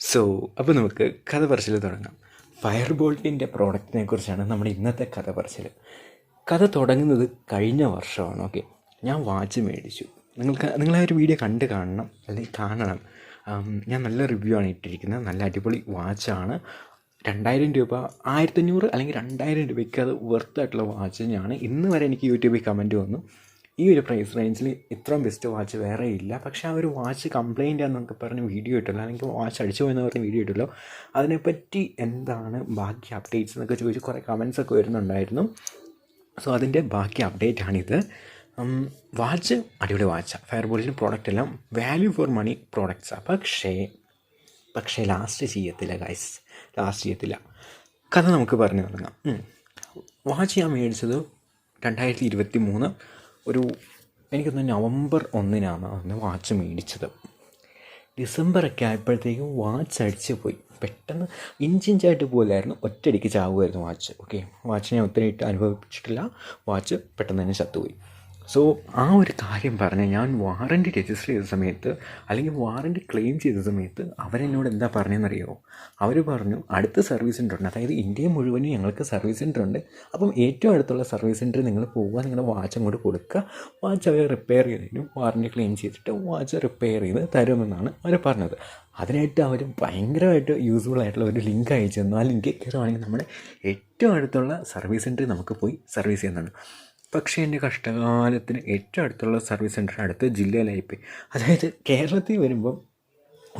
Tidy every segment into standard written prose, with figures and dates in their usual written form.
So അപ്പോൾ നമുക്ക് കഥ പറച്ചിൽ തുടങ്ങാം. ഫയർ ബോൾട്ടിൻ്റെ പ്രോഡക്റ്റിനെ കുറിച്ചാണ് നമ്മുടെ ഇന്നത്തെ കഥ പറച്ചിൽ. കഥ തുടങ്ങുന്നത് കഴിഞ്ഞ വർഷമാണ്. ഓക്കെ, ഞാൻ വാച്ച് മേടിച്ചു. നിങ്ങളാ ഒരു വീഡിയോ കാണണം, അല്ലെങ്കിൽ കാണണം. ഞാൻ നല്ല റിവ്യൂ ആണ് ഇട്ടിരിക്കുന്നത്. നല്ല അടിപൊളി വാച്ചാണ്. 2000 രൂപ, 1500 അല്ലെങ്കിൽ 2000 രൂപയ്ക്ക് അത് വെർത്തായിട്ടുള്ള വാച്ച് തന്നെയാണ്. ഇന്ന് വരെ എനിക്ക് യൂട്യൂബിൽ കമൻറ്റ് വന്നു, ഈ ഒരു പ്രൈസ് റേഞ്ചിൽ ഇത്രയും ബെസ്റ്റ് വാച്ച് വേറെ ഇല്ല. പക്ഷേ ആ ഒരു വാച്ച് കംപ്ലൈൻ്റ് ആണെന്നൊക്കെ പറഞ്ഞ് വീഡിയോ ഇട്ടല്ലോ, അല്ലെങ്കിൽ വാച്ച് അടിച്ചു പോയെന്ന് പറഞ്ഞ് വീഡിയോ ഇട്ടല്ലോ. അതിനെപ്പറ്റി എന്താണ് ബാക്കി അപ്ഡേറ്റ്സ് എന്നൊക്കെ ചോദിച്ച് കുറേ കമൻസൊക്കെ വരുന്നുണ്ടായിരുന്നു. സോ അതിൻ്റെ ബാക്കി അപ്ഡേറ്റ് ആണിത്. വാച്ച് അടിപൊളി വാച്ചാണ്. ഫയർ ബോൾട്ടിൻ്റെ പ്രോഡക്റ്റ് എല്ലാം വാല്യൂ ഫോർ മണി പ്രോഡക്റ്റ്സാണ്. പക്ഷേ ലാസ്റ്റ് ചെയ്യത്തില്ല. കഥ നമുക്ക് പറഞ്ഞു തുടങ്ങാം. വാച്ച് ഞാൻ മേടിച്ചത് 2023 എനിക്കൊന്ന് നവംബർ 1-നാണ് അന്ന് വാച്ച് മേടിച്ചത്. ഡിസംബറൊക്കെ ആയപ്പോഴത്തേക്കും വാച്ച് അടിച്ച് പോയി. പെട്ടെന്ന് ഇഞ്ചിഞ്ചായിട്ട് പോലായിരുന്നു, ഒറ്റയടിക്ക് ചാവുമായിരുന്നു വാച്ച്. ഓക്കെ, വാച്ച് ഞാൻ ഒത്തിരി അനുഭവിച്ചിട്ടില്ല. വാച്ച് പെട്ടെന്ന് തന്നെ ചത്തുപോയി. സോ ആ ഒരു കാര്യം പറഞ്ഞ് ഞാൻ വാറൻറ്റി രജിസ്റ്റർ ചെയ്ത സമയത്ത്, അല്ലെങ്കിൽ വാറൻറ്റി ക്ലെയിം ചെയ്ത സമയത്ത് അവരെന്നോട് എന്താ പറഞ്ഞതെന്നറിയുമോ? അവർ പറഞ്ഞു, അടുത്ത സർവീസ് സെൻ്റർ ഉണ്ട്, അതായത് ഇന്ത്യ മുഴുവനും ഞങ്ങൾക്ക് സർവീസ് സെൻ്റർ ഉണ്ട്. അപ്പം ഏറ്റവും അടുത്തുള്ള സർവീസ് സെൻ്ററിൽ നിങ്ങൾ പോവുക, നിങ്ങളുടെ വാച്ച് അങ്ങോട്ട് കൊടുക്കുക, വാച്ച് അവർ റിപ്പയർ ചെയ്തതിനും വാറൻറ്റി ക്ലെയിം ചെയ്തിട്ട് വാച്ച് റിപ്പയർ ചെയ്ത് തരുമെന്നാണ് അവർ പറഞ്ഞത്. അതിനായിട്ട് അവർ ഭയങ്കരമായിട്ട് യൂസ്ഫുൾ ആയിട്ടുള്ള ഒരു ലിങ്ക് അയച്ചു തന്നു. ആ ലിങ്കിൽ കയറുവാണെങ്കിൽ നമ്മുടെ ഏറ്റവും അടുത്തുള്ള സർവീസ് സെൻ്ററിൽ നമുക്ക് പോയി സർവീസ് ചെയ്യുന്നുണ്ട്. പക്ഷേ എൻ്റെ കഷ്ടകാലത്തിന് ഏറ്റവും അടുത്തുള്ള സർവീസ് സെൻ്റർ അടുത്ത ജില്ലയിലായിപ്പോയി. അതായത് കേരളത്തിൽ വരുമ്പം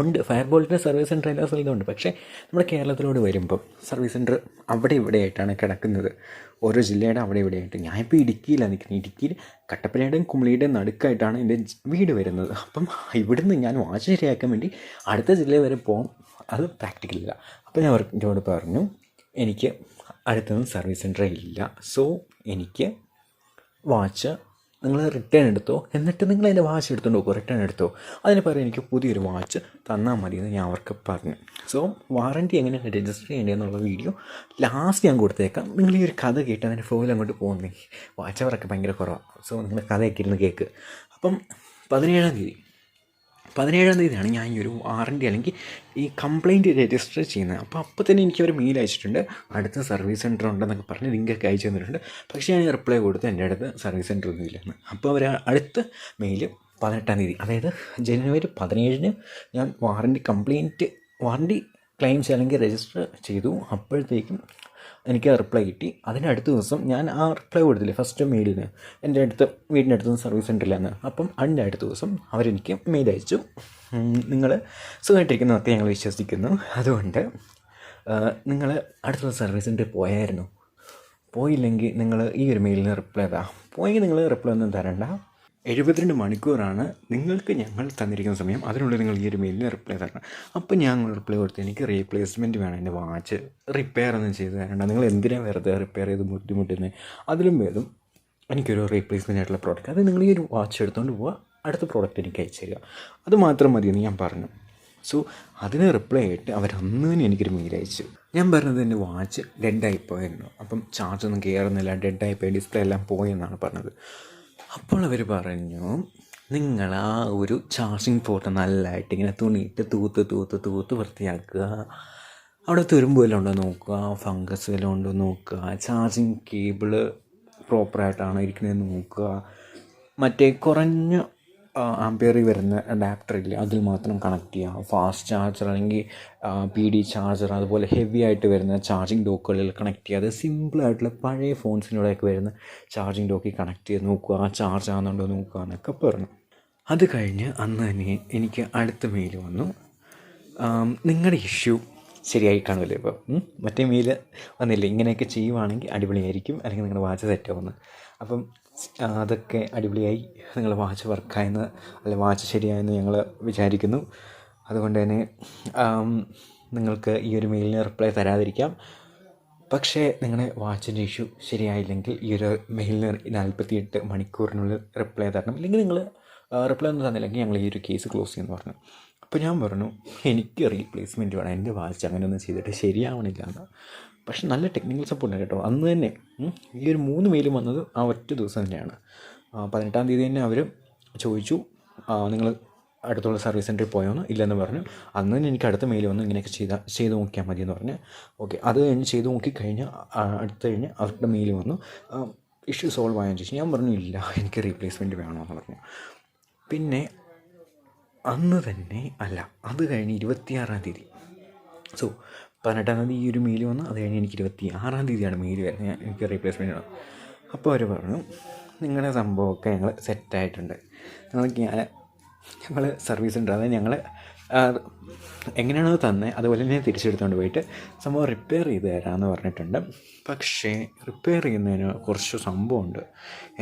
ഉണ്ട്, ഫയർ ബോൾട്ടിൻ്റെ സർവീസ് സെൻ്റർ എല്ലാ സ്ഥലത്തും ഉണ്ട്. പക്ഷേ നമ്മുടെ കേരളത്തിലോട്ട് വരുമ്പം സർവീസ് സെൻ്റർ അവിടെ ഇവിടെ ആയിട്ടാണ് കിടക്കുന്നത്, ഓരോ ജില്ലയുടെ അവിടെ ഇവിടെ ആയിട്ട്. ഞാനിപ്പോൾ ഇടുക്കിയിലാണ് നിൽക്കുന്നത്. ഇടുക്കിയിൽ കട്ടപ്പനയുടെയും കുമളിയുടെയും നടുക്കായിട്ടാണ് എൻ്റെ വീട് വരുന്നത്. അപ്പം ഇവിടുന്ന് ഞാൻ വാച്ച് ശരിയാക്കാൻ വേണ്ടി അടുത്ത ജില്ലയിൽ വരെ പോകും, അത് പ്രാക്ടിക്കലില്ല. അപ്പോൾ ഞാൻ അവരോട് പറഞ്ഞു, എനിക്ക് അടുത്തൊന്നും സർവീസ് സെൻ്റർ ഇല്ല. സോ എനിക്ക് വാച്ച് നിങ്ങൾ റിട്ടേൺ എടുത്തോ, എന്നിട്ട് നിങ്ങൾ അതിൻ്റെ വാച്ച് എടുത്തുകൊണ്ട് പോകുമോ, റിട്ടേൺ എടുത്തോ, അതിന് പകരം എനിക്ക് പുതിയൊരു വാച്ച് തന്നാൽ മതി എന്ന് ഞാൻ അവർക്ക് പറഞ്ഞു. സോ വാറൻറ്റി എങ്ങനെയാണ് രജിസ്റ്റർ ചെയ്യേണ്ടതെന്നുള്ള വീഡിയോ ലാസ്റ്റ് ഞാൻ കൊടുത്തേക്കാം. നിങ്ങൾ ഈ ഒരു കഥ കേട്ട് അതിൻ്റെ ഫ്ലോയിൽ അങ്ങോട്ട് പോകുന്നേ. വാച്ച് അവരൊക്കെ ഭയങ്കര കുറവാണ്. സോ നിങ്ങൾ കഥയൊക്കെ ഇരുന്ന് കേൾക്ക്. അപ്പം 17-ാം തീയതിയാണ് ഞാൻ ഈ ഒരു വാറൻറ്റി അല്ലെങ്കിൽ ഈ കംപ്ലയിൻറ്റ് രജിസ്റ്റർ ചെയ്യുന്നത്. അപ്പോൾ തന്നെ എനിക്ക് അവർ മെയിൽ അയച്ചിട്ടുണ്ട്, അടുത്ത സർവീസ് സെൻ്റർ ഉണ്ടെന്നൊക്കെ പറഞ്ഞ് ലിങ്കൊക്കെ അയച്ചു തന്നിട്ടുണ്ട്. പക്ഷേ ഞാൻ റിപ്ലൈ കൊടുത്ത് എൻ്റെ അടുത്ത് സർവീസ് സെൻ്റർ ഒന്നും ഇല്ലെന്ന്. അപ്പോൾ അവർ അടുത്ത മെയിൽ 18-ാം തീയതി, അതായത് ജനുവരി 17-ന് ഞാൻ വാറൻറ്റി ക്ലെയിംസ് അല്ലെങ്കിൽ രജിസ്റ്റർ ചെയ്തു. അപ്പോഴത്തേക്കും എനിക്ക് റിപ്ലൈ കിട്ടി. അതിൻ്റെ അടുത്ത ദിവസം ഞാൻ ആ റിപ്ലൈ കൊടുത്തില്ലേ ഫസ്റ്റ് മെയിലിന്, എൻ്റെ വീടിൻ്റെ അടുത്ത് സർവീസ് സെൻ്ററിലാണ്. അപ്പം അതിൻ്റെ അടുത്ത ദിവസം അവരെനിക്ക് മെയിൽ അയച്ചു, നിങ്ങൾ സുഖമായിട്ടിരിക്കുന്നതൊക്കെ ഞങ്ങൾ വിശ്വസിക്കുന്നു, അതുകൊണ്ട് നിങ്ങൾ അടുത്ത സർവീസ് സെൻ്ററിൽ പോയായിരുന്നു. പോയില്ലെങ്കിൽ നിങ്ങൾ ഈ ഒരു മെയിലിന് റിപ്ലൈ പോയെങ്കിൽ നിങ്ങൾ റിപ്ലൈ ഒന്നും തരണ്ട. 72 മണിക്കൂറാണ് നിങ്ങൾക്ക് ഞങ്ങൾ തന്നിരിക്കുന്ന സമയം, അതിനുള്ളിൽ നിങ്ങൾ ഈ ഒരു മെയിലിന് റിപ്ലൈ തരണം. അപ്പോൾ ഞാൻ റിപ്ലൈ കൊടുത്ത് എനിക്ക് റീപ്ലേസ്മെൻറ്റ് വേണം, എൻ്റെ വാച്ച് റിപ്പയർ ഒന്നും ചെയ്ത് തരണ്ട, നിങ്ങൾ എന്തിനാണ് വെറുതെ റിപ്പയർ ചെയ്ത് ബുദ്ധിമുട്ടുന്നത്, അതിലും ഭേദം എനിക്കൊരു റീപ്ലേസ്മെൻ്റ് ആയിട്ടുള്ള പ്രോഡക്റ്റ്, അത് നിങ്ങൾ ഈ ഒരു വാച്ച് എടുത്തുകൊണ്ട് പോവുക, അടുത്ത പ്രോഡക്റ്റ് എനിക്ക് അയച്ചു തരിക, അത് മാത്രം മതിയെന്ന് ഞാൻ പറഞ്ഞു. സോ അതിന് റിപ്ലൈ ആയിട്ട് അവർ അന്ന് തന്നെ എനിക്കൊരു മെയിൽ അയച്ചു. ഞാൻ പറഞ്ഞത് എൻ്റെ വാച്ച് ഡെഡായിപ്പോയിരുന്നു, അപ്പം ചാർജൊന്നും കയറുന്നില്ല, ഡെഡായിപ്പോയി, ഡിസ്പ്ലേ എല്ലാം പോയെന്നാണ് പറഞ്ഞത്. അപ്പോൾ അവർ പറഞ്ഞു, നിങ്ങൾ ആ ഒരു ചാർജിങ് പോർട്ട് നല്ലതായിട്ട് ഇങ്ങനെ തുണിയിട്ട് തൂത്ത് വൃത്തിയാക്കുക, അവിടെ തുരുമ്പ് വല്ലതും ഉണ്ടോ നോക്കുക, ഫംഗസ് വല്ലതും ഉണ്ടോ നോക്കുക, ചാർജിങ് കേബിള് പ്രോപ്പറായിട്ടാണോ ഇരിക്കുന്നതെന്ന് നോക്കുക, മറ്റേ കുറഞ്ഞ ആംപിയറിൽ വരുന്ന അഡാപ്റ്ററില്ല അതിൽ മാത്രം കണക്ട് ചെയ്യുക, ഫാസ്റ്റ് ചാർജർ അല്ലെങ്കിൽ PD ചാർജർ, അതുപോലെ ഹെവി ആയിട്ട് വരുന്ന ചാർജിങ് ഡോക്കുകളിൽ കണക്ട് ചെയ്യുക. അത് സിമ്പിളായിട്ടുള്ള പഴയ ഫോൺസിനോടൊക്കെ വരുന്ന ചാർജിങ് ഡോക്കിൽ കണക്ട് ചെയ്ത് നോക്കുക, ചാർജ് ആകുന്നുണ്ടോ നോക്കുക എന്നൊക്കെ പറഞ്ഞു. അത് കഴിഞ്ഞ് അന്ന് തന്നെ എനിക്ക് അടുത്ത മെയിൽ വന്നു, നിങ്ങളുടെ ഇഷ്യൂ ശരിയായി കാണുമല്ലോ ഇപ്പോൾ, മറ്റേ മെയിൽ വന്നില്ലേ, ഇങ്ങനെയൊക്കെ ചെയ്യുവാണെങ്കിൽ അടിപൊളിയായിരിക്കും, അല്ലെങ്കിൽ നിങ്ങളുടെ വാച്ച് സെറ്റാവുമെന്ന്. അപ്പം അതൊക്കെ അടിപൊളിയായി, നിങ്ങൾ വാച്ച് വർക്കായെന്ന് അല്ലെങ്കിൽ വാച്ച് ശരിയായെന്ന് ഞങ്ങൾ വിചാരിക്കുന്നു. അതുകൊണ്ട് തന്നെ നിങ്ങൾക്ക് ഈ ഒരു മെയിലിന് റിപ്ലൈ തരാതിരിക്കാം. പക്ഷേ നിങ്ങളുടെ വാച്ചിൻ്റെ ഇഷ്യൂ ശരിയായില്ലെങ്കിൽ ഈ ഒരു മെയിലിന് 48 മണിക്കൂറിനുള്ളിൽ റിപ്ലൈ തരണം. ഇല്ലെങ്കിൽ നിങ്ങൾ റിപ്ലൈ ഒന്നും തന്നില്ലെങ്കിൽ ഞങ്ങൾ ഈ ഒരു കേസ് ക്ലോസ് ചെയ്യുമെന്ന് പറഞ്ഞു. അപ്പോൾ ഞാൻ പറഞ്ഞു, എനിക്ക് റീപ്ലേസ്മെൻറ്റ് വേണം, എൻ്റെ വാച്ച് അങ്ങനെയൊന്നും ചെയ്തിട്ട് ശരിയാവണില്ല എന്ന്. പക്ഷെ നല്ല ടെക്നിക്കൽ സപ്പോർട്ടാണ് കേട്ടോ. അന്ന് തന്നെ ഈ ഒരു 3 മെയിലും വന്നത് ആ ഒറ്റ ദിവസം തന്നെയാണ്. 18-ാം തീയതി തന്നെ അവർ ചോദിച്ചു, നിങ്ങൾ അടുത്തുള്ള സർവീസ് സെൻറ്ററിൽ പോയോന്ന് ഇല്ലെന്ന് പറഞ്ഞു. അന്ന് തന്നെ എനിക്ക് അടുത്ത മെയിൽ വന്നു, ഇങ്ങനെയൊക്കെ ചെയ്ത് നോക്കിയാൽ മതി എന്ന് പറഞ്ഞ്. ഓക്കെ, അത് കഴിഞ്ഞ് ചെയ്ത് നോക്കി കഴിഞ്ഞ് കഴിഞ്ഞ് അവരുടെ മെയിൽ വന്നു, ഇഷ്യൂ സോൾവ് ആയെന്ന് ചോദിച്ചു. ഞാൻ പറഞ്ഞു ഇല്ല, എനിക്ക് റീപ്ലേസ്മെൻറ്റ് വേണമെന്ന് പറഞ്ഞു. പിന്നെ അന്ന് തന്നെ അല്ല, അത് കഴിഞ്ഞ് 26-ാം തീയതി, സോ 18-ാം തീയതി ഈ ഒരു മെയിൽ വന്നു. അത് കഴിഞ്ഞ് എനിക്ക് 26-ാം തീയതിയാണ് മെയിൽ വരുന്നത്, എനിക്ക് റീപ്ലേസ്മെൻറ്റ് വേണം. അപ്പോൾ അവർ പറഞ്ഞു നിങ്ങളുടെ സംഭവമൊക്കെ ഞങ്ങൾ സെറ്റായിട്ടുണ്ട്, ഞങ്ങൾ സർവീസ് സെൻ്റർ, അതായത് ഞങ്ങൾ എങ്ങനെയാണോ തന്നെ അതുപോലെ തന്നെ തിരിച്ചെടുത്തുകൊണ്ട് പോയിട്ട് സംഭവം റിപ്പയർ ചെയ്ത് തരാമെന്ന് പറഞ്ഞിട്ടുണ്ട്. പക്ഷേ റിപ്പയർ ചെയ്യുന്നതിന് കുറച്ച് സംഭവമുണ്ട്.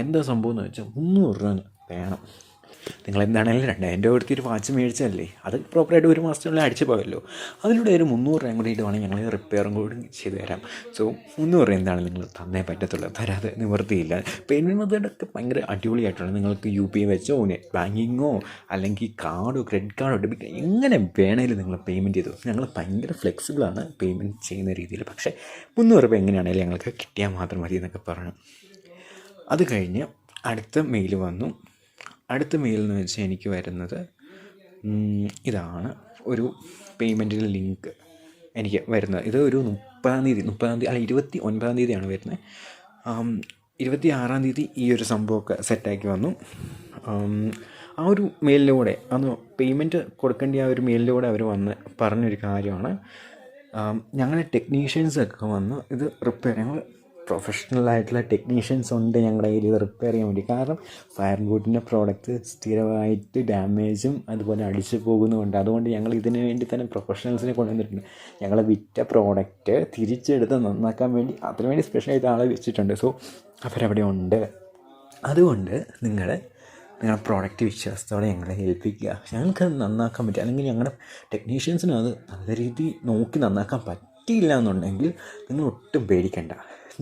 എന്താ സംഭവം എന്ന് വെച്ചാൽ 300 രൂപ വേണം. നിങ്ങളെന്താണെങ്കിലും 2000 രൂപ കൊടുത്തിട്ട് വാച്ച് മേടിച്ചല്ലേ, അത് പ്രോപ്പറായിട്ട് 1 മാസത്തിനുള്ളിൽ അടിച്ച് പോയല്ലോ. അതിലൂടെ ഒരു 300 രൂപയും കൂടി ഇടുവാണെങ്കിൽ ഞങ്ങൾ റിപ്പയറും കൂടി ചെയ്ത് തരാം. സോ 300 രൂപ എന്താണ് നിങ്ങൾ തന്നേ പറ്റത്തുള്ളൂ, തരാതെ നിവൃത്തിയില്ല. പേയ്മെൻറ്റ് മെത്തേഡൊക്കെ ഭയങ്കര അടിപൊളിയായിട്ടുള്ള, നിങ്ങൾക്ക് UPI വെച്ചോ നെറ്റ് ബാങ്കിങ്ങോ അല്ലെങ്കിൽ കാർഡോ ക്രെഡിറ്റ് കാർഡോ ഡെബിറ്റ് എങ്ങനെ വേണേലും നിങ്ങൾ പേയ്മെൻറ്റ് ചെയ്തു. ഞങ്ങൾ ഭയങ്കര ഫ്ലെക്സിബിളാണ് പേയ്മെൻറ്റ് ചെയ്യുന്ന രീതിയിൽ. പക്ഷേ 300 രൂപ എങ്ങനെയാണെങ്കിലും ഞങ്ങൾക്ക് കിട്ടിയാൽ മാത്രം മതി എന്നൊക്കെ പറഞ്ഞു. അത് കഴിഞ്ഞ് അടുത്ത മെയിൽ വന്നു. അടുത്ത മെയിൽ എന്ന് വെച്ചാൽ എനിക്ക് വരുന്നത് ഇതാണ്, ഒരു പേയ്മെൻറ്റിൻ്റെ ലിങ്ക് എനിക്ക് വരുന്നത്. ഇത് ഒരു 30-ാം തീയതി അല്ല 29-ാം തീയതിയാണ് വരുന്നത്. 26-ാം തീയതി ഈ ഒരു സംഭവമൊക്കെ സെറ്റാക്കി വന്നു. ആ ഒരു മെയിലിലൂടെ അന്ന് പേയ്മെൻറ്റ് കൊടുക്കേണ്ട ആ ഒരു മെയിലിലൂടെ അവർ വന്ന് പറഞ്ഞൊരു കാര്യമാണ്, ഞങ്ങളുടെ ടെക്നീഷ്യൻസൊക്കെ വന്ന് ഇത് റിപ്പയർ, ഞങ്ങൾ പ്രൊഫഷണലായിട്ടുള്ള ടെക്നീഷ്യൻസ് ഉണ്ട് ഞങ്ങളുടെ കയ്യിൽ ഇത് റിപ്പയർ ചെയ്യാൻ വേണ്ടി. കാരണം ഫയർ ബോട്ടിൻ്റെ പ്രോഡക്റ്റ് സ്ഥിരമായിട്ട് ഡാമേജും അതുപോലെ അടിച്ചു പോകുന്നുമുണ്ട്. അതുകൊണ്ട് ഞങ്ങൾ ഇതിന് വേണ്ടി തന്നെ പ്രൊഫഷണൽസിനെ കൊണ്ടുവന്നിട്ടുണ്ട്. ഞങ്ങൾ വിറ്റ പ്രോഡക്റ്റ് തിരിച്ചെടുത്ത് നന്നാക്കാൻ വേണ്ടി അതിനുവേണ്ടി സ്പെഷ്യലായിട്ട് ആളെ വെച്ചിട്ടുണ്ട്. സോ അവരവിടെ ഉണ്ട്. അതുകൊണ്ട് നിങ്ങളുടെ പ്രോഡക്റ്റ് വിശ്വാസത്തോടെ ഞങ്ങളെ ഏൽപ്പിക്കുക, ഞങ്ങൾക്കത് നന്നാക്കാൻ പറ്റും. അല്ലെങ്കിൽ ഞങ്ങളുടെ ടെക്നീഷ്യൻസിന് അത് നല്ല രീതിയിൽ നോക്കി നന്നാക്കാൻ പറ്റിയില്ല എന്നുണ്ടെങ്കിൽ നിങ്ങൾ ഒട്ടും പേടിക്കണ്ട,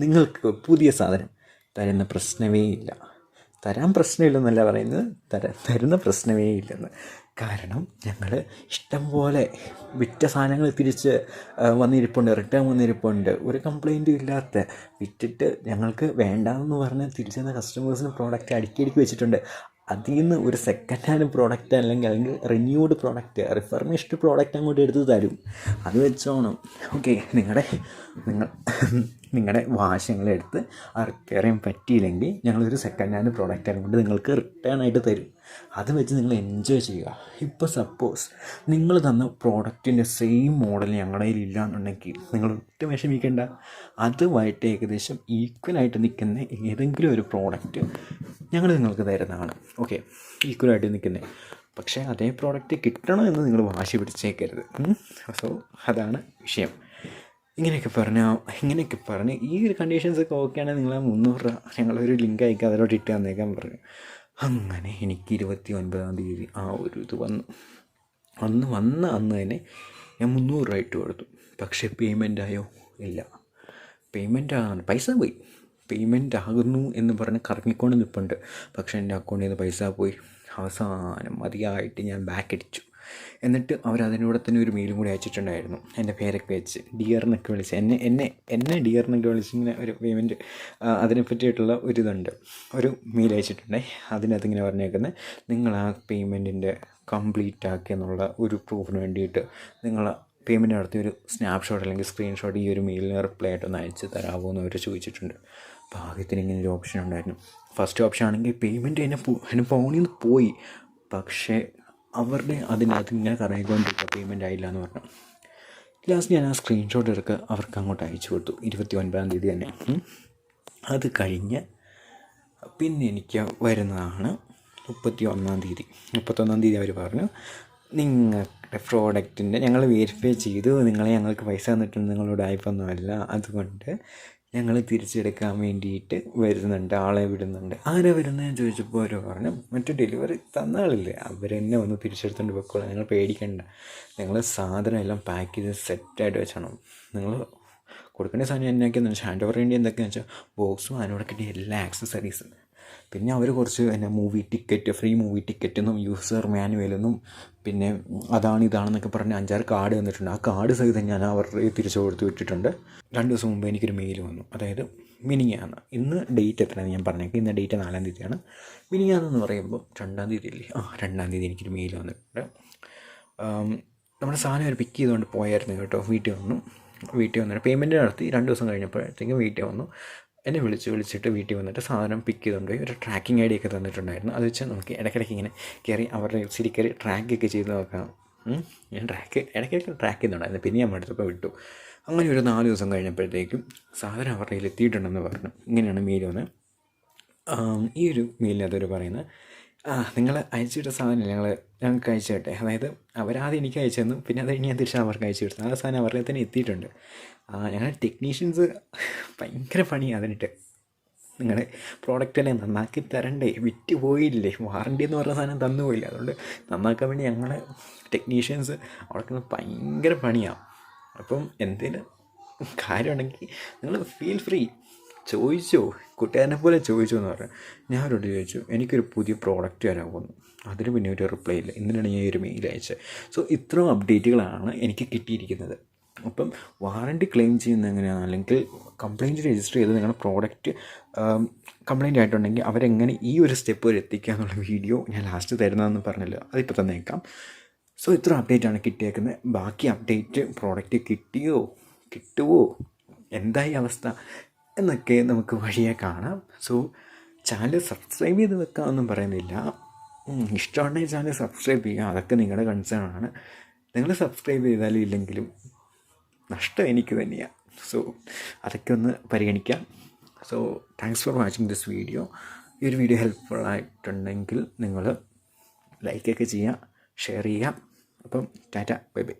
നിങ്ങൾക്ക് പുതിയ സാധനം തരുന്ന പ്രശ്നമേ ഇല്ല. തരാൻ പ്രശ്നമില്ലെന്നല്ല പറയുന്നത്, തരുന്ന പ്രശ്നമേ ഇല്ലെന്ന്. കാരണം ഞങ്ങൾ ഇഷ്ടം പോലെ വിറ്റ സാധനങ്ങൾ തിരിച്ച് വന്നിരിപ്പുണ്ട്, റിട്ടേൺ വന്നിരിപ്പുണ്ട്, ഒരു കംപ്ലൈൻറ്റും ഇല്ലാത്ത, വിറ്റിട്ട് ഞങ്ങൾക്ക് വേണ്ടാമെന്ന് പറഞ്ഞ് തിരിച്ചെന്ന കസ്റ്റമേഴ്സിന് പ്രോഡക്റ്റ് അടുക്കി വെച്ചിട്ടുണ്ട്. അതിൽ നിന്ന് ഒരു സെക്കൻഡ് ഹാൻഡ് പ്രോഡക്റ്റ് അല്ലെങ്കിൽ റിന്യൂഡ് പ്രോഡക്റ്റ്, റിഫർമിഷ്ഡ് പ്രോഡക്റ്റ് അങ്ങോട്ട് എടുത്ത് തരും. അത് വെച്ചോണം. ഓക്കെ, നിങ്ങളുടെ വാഷ് ഞങ്ങളെടുത്ത് റിപ്പയർ ചെയ്യാൻ പറ്റിയില്ലെങ്കിൽ ഞങ്ങളൊരു സെക്കൻഡ് ഹാൻഡ് പ്രോഡക്റ്റ് അതുകൊണ്ട് നിങ്ങൾക്ക് റിട്ടേൺ ആയിട്ട് തരും. അത് വെച്ച് നിങ്ങൾ എൻജോയ് ചെയ്യുക. ഇപ്പോൾ സപ്പോസ് നിങ്ങൾ തന്ന പ്രോഡക്റ്റിൻ്റെ സെയിം മോഡൽ ഞങ്ങളുടെ കയ്യിൽ ഇല്ല എന്നുണ്ടെങ്കിൽ നിങ്ങൾ ഒട്ടും വിഷമിക്കേണ്ട. അതുമായിട്ട് ഏകദേശം ഈക്വലായിട്ട് നിൽക്കുന്ന ഏതെങ്കിലും ഒരു പ്രോഡക്റ്റ് ഞങ്ങൾ നിങ്ങൾക്ക് തരുന്നതാണ്. ഓക്കെ, ഈക്വലായിട്ട് നിൽക്കുന്നത്. പക്ഷേ അതേ പ്രോഡക്റ്റ് കിട്ടണമെന്ന് നിങ്ങൾ വാശി പിടിച്ചേക്കരുത്. സോ അതാണ് വിഷയം. ഇങ്ങനെയൊക്കെ പറഞ്ഞ് ഈ ഒരു കണ്ടീഷൻസൊക്കെ ഓക്കെയാണെങ്കിൽ നിങ്ങൾ 300 രൂപ ഞങ്ങളൊരു ലിങ്ക് അയക്കുക, അതിലോട്ട് ഇട്ട് തന്നേക്കാൻ പറഞ്ഞു. അങ്ങനെ എനിക്ക് 29-ാം തീയതി ആ ഒരു ഇത് വന്നു. അന്ന് തന്നെ ഞാൻ 300 രൂപ ഇട്ട് കൊടുത്തു. പക്ഷേ പേയ്മെൻ്റ് ആയോ? ഇല്ല. പേയ്മെൻ്റ് പൈസ പോയി. പേയ്മെൻ്റ് ആകുന്നു എന്ന് പറഞ്ഞ് കറങ്ങിക്കൊണ്ട് നിൽപ്പുണ്ട്. പക്ഷേ എൻ്റെ അക്കൗണ്ടിൽ നിന്ന് പൈസ പോയി. അവസാനം മതിയായിട്ട് ഞാൻ ബാക്ക് അടിച്ചു. എന്നിട്ട് അവരതിനൂടെ തന്നെ ഒരു മെയിലും കൂടി അയച്ചിട്ടുണ്ടായിരുന്നു, എൻ്റെ പേരൊക്കെ വെച്ച് ഡിയറിനൊക്കെ വിളിച്ച് എന്നെ ഡിയറിനൊക്കെ വിളിച്ച് ഇങ്ങനെ ഒരു പേയ്മെൻറ്റ് അതിനെ പറ്റിയിട്ടുള്ള ഒരിതുണ്ട്, ഒരു മെയിൽ അയച്ചിട്ടുണ്ടേ. അതിനകത്ത് ഇങ്ങനെ പറഞ്ഞേക്കുന്നത്, നിങ്ങൾ ആ പേയ്മെൻറ്റിൻ്റെ കംപ്ലീറ്റ് ആക്കിയെന്നുള്ള ഒരു പ്രൂഫിന് വേണ്ടിയിട്ട് നിങ്ങൾ പേയ്മെൻറ്റ് നടത്തിയ ഒരു സ്നാപ്ഷോട്ട് അല്ലെങ്കിൽ സ്ക്രീൻഷോട്ട് ഈ ഒരു മെയിലിന് റിപ്ലൈ ആയിട്ടൊന്ന് അയച്ച് തരാമോ എന്ന് അവർ ചോദിച്ചിട്ടുണ്ട്. ഭാഗ്യത്തിന് ഇങ്ങനെ ഒരു ഓപ്ഷൻ ഉണ്ടായിരുന്നു. ഫസ്റ്റ് ഓപ്ഷൻ ആണെങ്കിൽ പേയ്മെൻറ്റ് എൻ്റെ ഫോണിൽ നിന്ന് പോയി. പക്ഷേ അവരുടെ അതിനകത്ത് ഇങ്ങനെ കറങ്ങിക്കൊണ്ടിരിക്കുക, പേയ്മെൻറ്റ് ആയില്ല എന്ന് പറഞ്ഞു. ലാസ്റ്റ് ഞാൻ ആ സ്ക്രീൻഷോട്ട് എടുക്കുക അവർക്ക് അങ്ങോട്ട് അയച്ചു കൊടുത്തു 29-ാം തീയതി തന്നെ. അത് കഴിഞ്ഞ് പിന്നെ എനിക്ക് വരുന്നതാണ് 31-ാം തീയതി. 31-ാം തീയതി അവർ പറഞ്ഞു, നിങ്ങളുടെ പ്രോഡക്റ്റിൻ്റെ ഞങ്ങൾ വെരിഫൈ ചെയ്തു, ഞങ്ങൾക്ക് പൈസ തന്നിട്ടുണ്ട്, നിങ്ങളോട് ആയിപ്പൊന്നുമല്ല, അതുകൊണ്ട് ഞങ്ങൾ തിരിച്ചെടുക്കാൻ വേണ്ടിയിട്ട് വരുന്നുണ്ട്, ആളെ വിടുന്നുണ്ട്. ആരാ വരുന്നതെന്ന് ചോദിച്ചപ്പോൾ അവർ പറഞ്ഞു, മറ്റു ഡെലിവറി തന്ന ആളില്ലേ, അവരെന്നെ വന്ന് തിരിച്ചെടുത്തുകൊണ്ട് പോയിക്കോളാം, നിങ്ങൾ പേടിക്കണ്ട, നിങ്ങൾ സാധനം എല്ലാം പാക്ക് ചെയ്ത് സെറ്റായിട്ട് വെച്ചണം. നിങ്ങൾ കൊടുക്കേണ്ട സാധനം എന്നൊക്കെയെന്ന് വെച്ചാൽ ഹാൻഡ് ഓവർ ചെയ്യേണ്ടി എന്തൊക്കെയാണെന്ന് വെച്ചാൽ ബോക്സും അതിനോട് കിട്ടിയ എല്ലാ ആക്സസറീസും പിന്നെ അവർ കുറച്ച് പിന്നെ മൂവി ടിക്കറ്റ്, ഫ്രീ മൂവി ടിക്കറ്റെന്നും യൂസർ മാനുവലെന്നും പിന്നെ ഇതാണെന്നൊക്കെ പറഞ്ഞ് 5-6 കാർഡ് തന്നിട്ടുണ്ട്. ആ കാർഡ് സഹിതം ഞാൻ അവരുടെ തിരിച്ചു കൊടുത്ത് വിട്ടിട്ടുണ്ട്. 2 ദിവസം മുമ്പ് എനിക്കൊരു മെയിൽ വന്നു, അതായത് മിനിങ്ങാന്ന്. ഇന്ന് ഡേറ്റ് എത്രയാണെന്ന് ഞാൻ പറഞ്ഞേക്കാം. ഇന്ന് ഡേറ്റ് 4-ാം തീയതിയാണ്. മിനിങ്ങാന്നെന്ന് പറയുമ്പോൾ 2-ാം തീയതി അല്ലേ? 2-ാം തീയതി എനിക്കൊരു മെയിൽ വന്നിട്ടുണ്ട്. നമ്മുടെ സാധനം അവർ പിക്ക് ചെയ്തുകൊണ്ട് പോയായിരുന്നു കേട്ടോ. വീട്ടിൽ വന്നിട്ട് പേയ്മെൻറ്റ് നടത്തി 2 ദിവസം കഴിഞ്ഞപ്പോഴത്തേക്കും വീട്ടിൽ വന്നു. എന്നെ വിളിച്ചിട്ട് വീട്ടിൽ വന്നിട്ട് സാധനം പിക്ക് ചെയ്തുകൊണ്ട് പോയി. ഒരു ട്രാക്കിംഗ് ഐ ഡി ഒക്കെ തന്നിട്ടുണ്ടായിരുന്നു. അത് വെച്ച് നമുക്ക് ഇടയ്ക്കിടയ്ക്ക് ഇങ്ങനെ കയറി അവരുടെ വെബ്സൈറ്റിൽ കയറി ട്രാക്കൊക്കെ ചെയ്ത് നോക്കാം. ഞാൻ ഇടയ്ക്കിടയ്ക്ക് ട്രാക്ക് ചെയ്യുന്നുണ്ടായിരുന്നു. പിന്നെ ഞാൻ അടുത്തപ്പോൾ വിട്ടു. അങ്ങനെ ഒരു 4 ദിവസം കഴിഞ്ഞപ്പോഴത്തേക്കും സാധനം അവരുടെ കയ്യിൽ എത്തിയിട്ടുണ്ടെന്ന് പറഞ്ഞു. ഇങ്ങനെയാണ് മെയിൽ വന്നത്. ഈ ഒരു മെയിലിനകത്ത് പറയുന്നത്, നിങ്ങൾ അയച്ചുവിട്ട സാധനം ഞങ്ങൾക്ക് അയച്ചു തരട്ടെ. അതായത് അവരാദ്യം എനിക്ക് അയച്ചു തന്നു, പിന്നെ അത് കഴിഞ്ഞ് ഞാൻ തിരിച്ച് അവർക്ക് അയച്ചു കൊടുത്തു. ആ സാധനം അവരുടെ തന്നെ എത്തിയിട്ടുണ്ട്. ഞങ്ങളുടെ ടെക്നീഷ്യൻസ് ഭയങ്കര പണിയാണ് അതിനിട്ട്. നിങ്ങളുടെ പ്രോഡക്റ്റല്ലേ നന്നാക്കി തരണ്ടേ, വിറ്റ് പോയില്ലേ, വാറണ്ടി എന്ന് പറഞ്ഞ സാധനം തന്നു പോയില്ല. അതുകൊണ്ട് നന്നാക്കാൻ വേണ്ടി ഞങ്ങളുടെ ടെക്നീഷ്യൻസ് അവിടെ ഭയങ്കര പണിയാണ്. അപ്പം എന്തെങ്കിലും കാര്യമുണ്ടെങ്കിൽ നിങ്ങൾ ഫീൽ ഫ്രീ, ചോദിച്ചോ, കൂട്ടുകാരനെ പോലെ ചോദിച്ചോ എന്ന് പറഞ്ഞു. ഞാൻ അവരോട് ചോദിച്ചു, എനിക്കൊരു പുതിയ പ്രോഡക്റ്റ് വരാൻ പോകുന്നു. അതിന് പിന്നെ ഒരു റിപ്ലൈ ഇല്ല. ഇന്നലെയാണ് ഞാൻ ഒരു മെയിൽ അയച്ചത്. സോ ഇത്രയും അപ്ഡേറ്റുകളാണ് എനിക്ക് കിട്ടിയിരിക്കുന്നത്. അപ്പം വാറണ്ടി ക്ലെയിം ചെയ്യുന്നത് എങ്ങനെയാണ്, അല്ലെങ്കിൽ കംപ്ലയിൻറ്റ് രജിസ്റ്റർ ചെയ്ത് നിങ്ങളുടെ പ്രോഡക്റ്റ് കംപ്ലയിൻ്റ് ആയിട്ടുണ്ടെങ്കിൽ അവരെങ്ങനെ ഈ ഒരു സ്റ്റെപ്പ് വരെ എത്തിക്കുക എന്നുള്ള വീഡിയോ ഞാൻ ലാസ്റ്റ് തരുന്നതെന്ന് പറഞ്ഞല്ലോ, അതിപ്പോൾ തന്നേക്കാം. സോ ഇത്ര അപ്ഡേറ്റാണ് കിട്ടിയേക്കുന്നത്. ബാക്കി അപ്ഡേറ്റ് പ്രോഡക്റ്റ് കിട്ടുമോ, എന്തായി അവസ്ഥ എന്നൊക്കെ നമുക്ക് വഴിയെ കാണാം. സോ ചാനൽ സബ്സ്ക്രൈബ് ചെയ്ത് വെക്കാമെന്നും പറയുന്നില്ല. ഇഷ്ടമുണ്ടെങ്കിൽ ചാനൽ സബ്സ്ക്രൈബ് ചെയ്യുക, അതൊക്കെ നിങ്ങളുടെ കൺസേൺ ആണ്. നിങ്ങൾ സബ്സ്ക്രൈബ് ചെയ്താലും ഇല്ലെങ്കിലും നഷ്ടം എനിക്ക് തന്നെയാണ്. സോ അതൊക്കെ ഒന്ന് പരിഗണിക്കാം. So thanks for watching this video. ഈ ഒരു വീഡിയോ ഹെൽപ്ഫുൾ ആയിട്ടുണ്ടെങ്കിൽ നിങ്ങൾ ലൈക്കൊക്കെ ചെയ്യുക, ഷെയർ ചെയ്യുക. അപ്പം ടാറ്റ, ബൈ ബൈ.